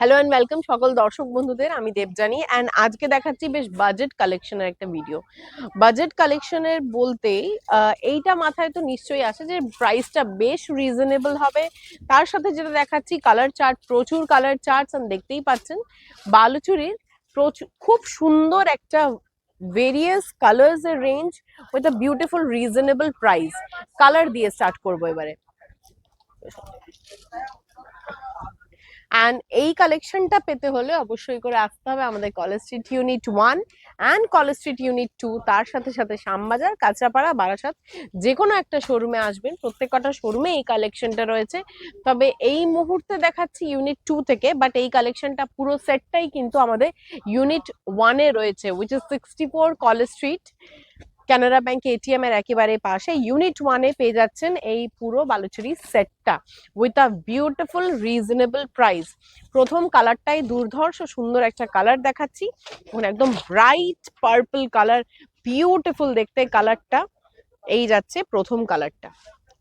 Hello and welcome সকল দর্শক বন্ধুদের। আমি দেবজানি এন্ড আজকে দেখাচ্ছি বেশ বাজেট কালেকশনের একটা ভিডিও। বাজেট কালেকশনের বলতেই এইটা মাথায় তো নিশ্চয়ই আসে যে প্রাইসটা বেশ রিজনেবল হবে। তার সাথে যেটা দেখাচ্ছি কালার চার্ট, প্রচুর কালার চার্টস দেখতেই পাচ্ছেন। বালুচুরির প্রচুর খুব সুন্দর একটা ভেরিয়াস কালার্স এর range with a beautiful reasonable price. Colour দিয়ে স্টার্ট করবো এবারে। অ্যান্ড এই কালেকশনটা পেতে হলে অবশ্যই করে আসতে হবে আমাদের college street unit 1 and college street unit 2, তার সাথে সাথে শ্যামবাজার, কাঁচরাপাড়া, বারাসাত, যে কোনো একটা শোরুমে আসবেন। প্রত্যেক কটা শোরুমে এই কালেকশনটা রয়েছে। তবে এই মুহূর্তে দেখাচ্ছি ইউনিট 2 থেকে, বাট এই কালেকশনটা পুরো সেটটাই কিন্তু আমাদের ইউনিট 1 এ রয়েছে, which is 64 college street, Canara bank ATM এর একেবারে পাশে ইউনিট 1 এ পেয়ে যাচ্ছেন এই পুরো বালুচুরি সেটটা with a beautiful reasonable price. প্রথম কালারটাই দুর্ধর্ষ সুন্দর একটা কালার দেখাচ্ছি, একদম ব্রাইট পার্পল কালার, বিউটিফুল দেখতে কালারটা। এই যাচ্ছে প্রথম কালারটা,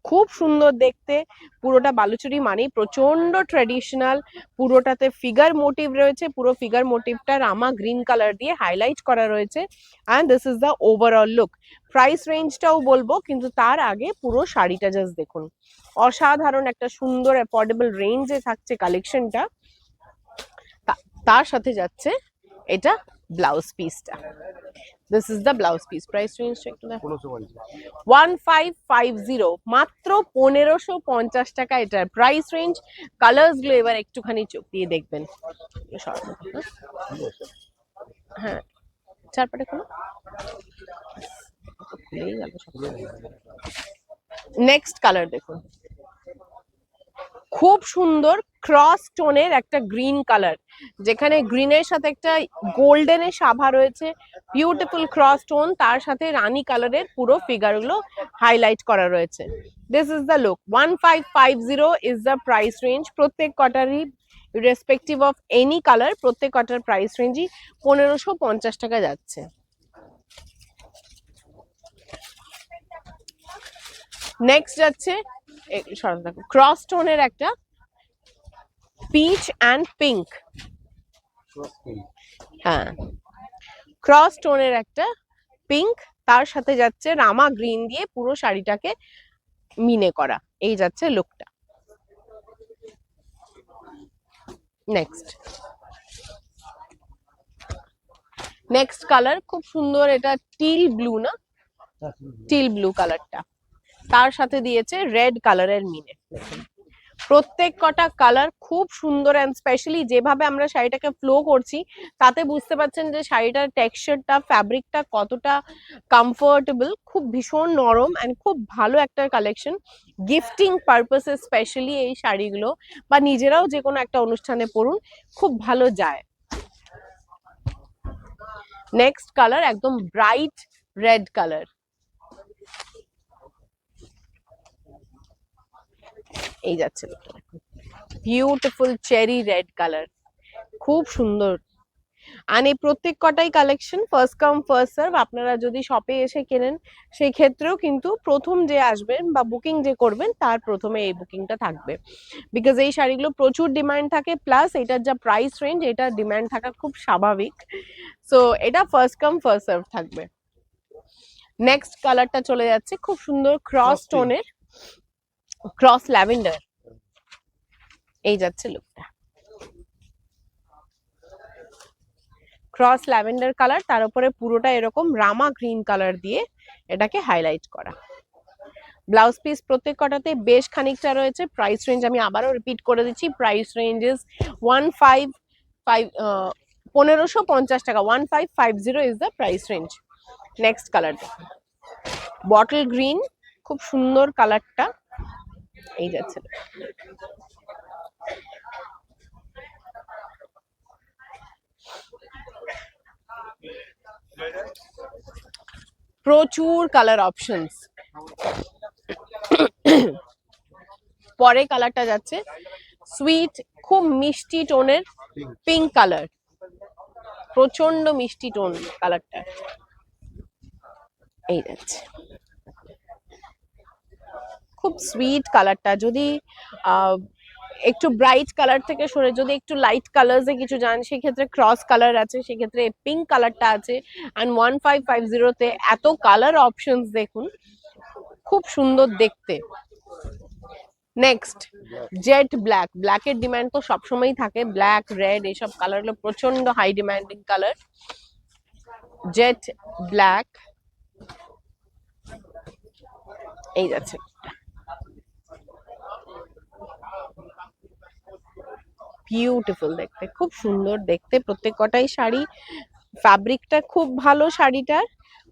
খুব সুন্দর দেখতে। পুরোটা বালুচুরি মানেই প্রচন্ড ট্রেডিশনাল, পুরোটাতে ফিগার মোটিভ রয়েছে, পুরো ফিগার মোটিভটা রামা গ্রিন কালার দিয়ে হাইলাইট করা রয়েছে। And this is the overall look. Price রেঞ্জটাও বলবো, কিন্তু তার আগে পুরো শাড়িটা জাস্ট দেখুন। অসাধারণ একটা সুন্দর অ্যাফোর্ডেবল রেঞ্জে থাকছে কালেকশনটা। তার সাথে যাচ্ছে এটা ব্লাউজ পিসটা। This is the blouse piece. Price রেঞ্জটা একটু দেখো, 1550, মাত্র 1550 টাকা এটার প্রাইস রেঞ্জ। কালার্স গুলো এবার একটুখানি চোখ দিয়ে দেখবেন। হ্যাঁ, চারপাটে খুলো। নেক্সট কালার দেখুন, খুব সুন্দর ক্রস টোনের একটা গ্রিন কালার, যেখানে গ্রিনের সাথে একটা গোল্ডেনের সাভা রয়েছে। বিউটিফুল ক্রস টোন, তার সাথে রানী কালারের পুরো ফিগার গুলো হাইলাইট করা রয়েছে। This is the look. 1550 is the price range. প্রত্যেক কটারই রেসপেক্টিভ অফ এনি কালার, প্রত্যেক কটার প্রাইস রেঞ্জই 1550 টাকা যাচ্ছে। নেক্সট যাচ্ছে ক্রস টোনের একটা পিচ অ্যান্ড পিঙ্ক। হ্যাঁ, ক্রস টোনের একটা পিঙ্ক, তার সাথে যাচ্ছে রামা গ্রিন দিয়ে পুরো শাড়িটাকে মিনে করা। এই যাচ্ছে লুকটা। নেক্সট কালার খুব সুন্দর, এটা টিল ব্লু, না টিল ব্লু কালারটা, তার সাথে দিয়েছে রেড কালারের মিনে। প্রত্যেক কটা কালার খুব সুন্দর, এন্ড স্পেশালি যেভাবে আমরা শাড়িটাকে ফ্লো করছি তাতে বুঝতে পারছেন যে শাড়িটার টেক্সচারটা, ফ্যাব্রিকটা কতটা কমফোর্টেবল, খুব ভীষণ নরম এন্ড খুব ভালো একটা কালেকশন। গিফটিং পারপাসে স্পেশালি এই শাড়িগুলো, বা নিজেরাও যে কোনো একটা অনুষ্ঠানে পরুন, খুব ভালো যায়। নেক্সট কালার একদম ব্রাইট রেড কালার। এই যাচ্ছে বিউটিফুল চেরি রেড কালার, খুব সুন্দর। আর এই প্রত্যেক কটাই collection first come first serve. আপনারা যদি শপে এসে কেনেন সেই ক্ষেত্রেও কিন্তু প্রথম যে আসবেন বা বুকিং যে করবেন তার প্রথমে এই বুকিংটা থাকবে, বিকজ এই শাড়িগুলো প্রচুর ডিমান্ড থাকে, প্লাস এটার যা প্রাইস রেঞ্জ, এটা ডিমান্ড থাকা খুব স্বাভাবিক। সো এটা ফার্স্ট কাম ফার্স্ট সার্ভ থাকবে। নেক্সট কালারটা চলে যাচ্ছে খুব সুন্দর ক্রস টোনের, ক্রস ল্যাভেন্ডার। এই যাচ্ছে লুকটা, ক্রস ল্যাভেন্ডার কালার, তার উপরে পুরোটা এরকম রামা গ্রিন কালার দিয়ে এটাকে হাইলাইট করা। ব্লাউজ পিস প্রত্যেক কটাতে বেশ খানিকটা রয়েছে। প্রাইস রেঞ্জ আমি আবারও রিপিট করে দিচ্ছি, প্রাইস রেঞ্জ ইজ 1550 টাকা। 1550 is the price range. Next colour bottle green, খুব সুন্দর কালারটা। এই যাচ্ছে প্রচুর কালার অপশনস। পরে কালারটা যাচ্ছে সুইট, খুব মিষ্টি টোনের পিঙ্ক কালার, প্রচন্ড মিষ্টি টোন কালারটা। এই যাচ্ছে খুব সুইট কালারটা। যদি একটু ব্রাইট কালার থেকে সরে যদি একটু লাইট কালার্সে কিছু যান, সেক্ষেত্রে ক্রস কালার আছে, সেক্ষেত্রে পিঙ্ক কালারটা আছে। অ্যান্ড 1550 তে এত কালার অপশনস দেখুন, খুব সুন্দর দেখতে। Next jet black. ব্ল্যাকের ডিমান্ড তো সবসময়ই থাকে, ব্ল্যাক রেড এইসব কালার গুলো প্রচন্ড high demanding colour. Jet black এই যাচ্ছে, বিউটিফুল দেখতে, খুব সুন্দর দেখতে প্রত্যেক কটাই শাড়ি। ফ্যাব্রিকটা খুব ভালো শাড়িটার,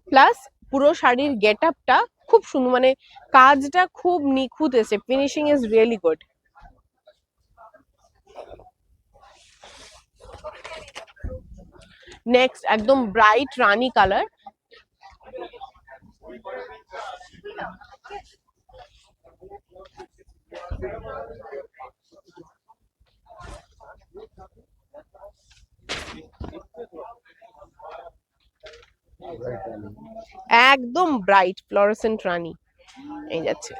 প্লাস পুরো শাড়ির গেট আপটা খুব সুন্দর, মানে কাজটা খুব নিখুঁত এসে, finishing is really good. Next একদম ব্রাইট রানী কালার, একদম ব্রাইট ফ্লোরোসেন্ট রানী এই যাচ্ছে।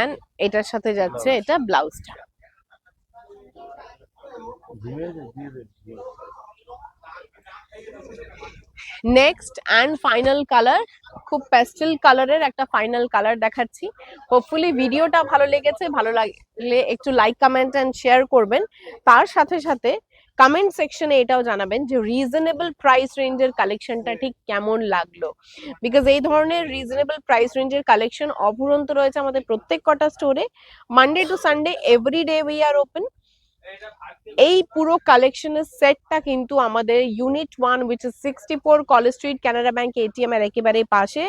এন্ড এটার সাথে যাচ্ছে এটা ব্লাউজটা। নেক্সট অ্যান্ড ফাইনাল কালার, খুব প্যাস্টেল কালারের একটা ফাইনাল কালার দেখাচ্ছি। হোপফুলি ভিডিওটা ভালো লেগেছে, ভালো লাগলে একটু লাইক কমেন্ট এন্ড শেয়ার করবেন। তার সাথে সাথে কমেন্ট সেকশনে এটাও জানাবেন যে রিজনেবল প্রাইস রেঞ্জের কালেকশনটা ঠিক কেমন লাগলো, বিকজ এই ধরনের রিজনেবল প্রাইস রেঞ্জের কালেকশন অফুরন্ত রয়েছে আমাদের প্রত্যেক কটা স্টোরে। Monday to Sunday every day we are open. এই পুরো কালেকশনের সেটটা কিন্তু আমাদের unit 1 which is 64 college street, Canara bank ATM এর একেবারে পাশে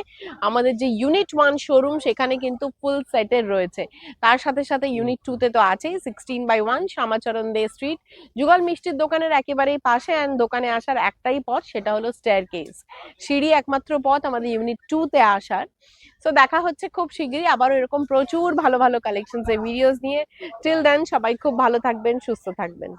আমাদের যে ইউনিট 1 শোরুম, সেখানে কিন্তু ফুল সেটের রয়েছে। তার সাথে সাথে ইউনিট 2 তে তো আছেই, 16/1 শ্যামাচরণ দে স্ট্রিট, যুগল মিষ্টির দোকানের একেবারেই পাশে। অ্যান্ড দোকানে আসার একটাই পথ, সেটা হলো স্টেয়ারকেস, সিঁড়ি একমাত্র পথ আমাদের ইউনিট 2 তে আসার। সো দেখা হচ্ছে খুব শিগগিরই আবারও এরকম প্রচুর ভালো ভালো কালেকশনস এর ভিডিওস নিয়ে। টিল দেন সবাই খুব ভালো থাকবেন, সুস্থ থাকবেন।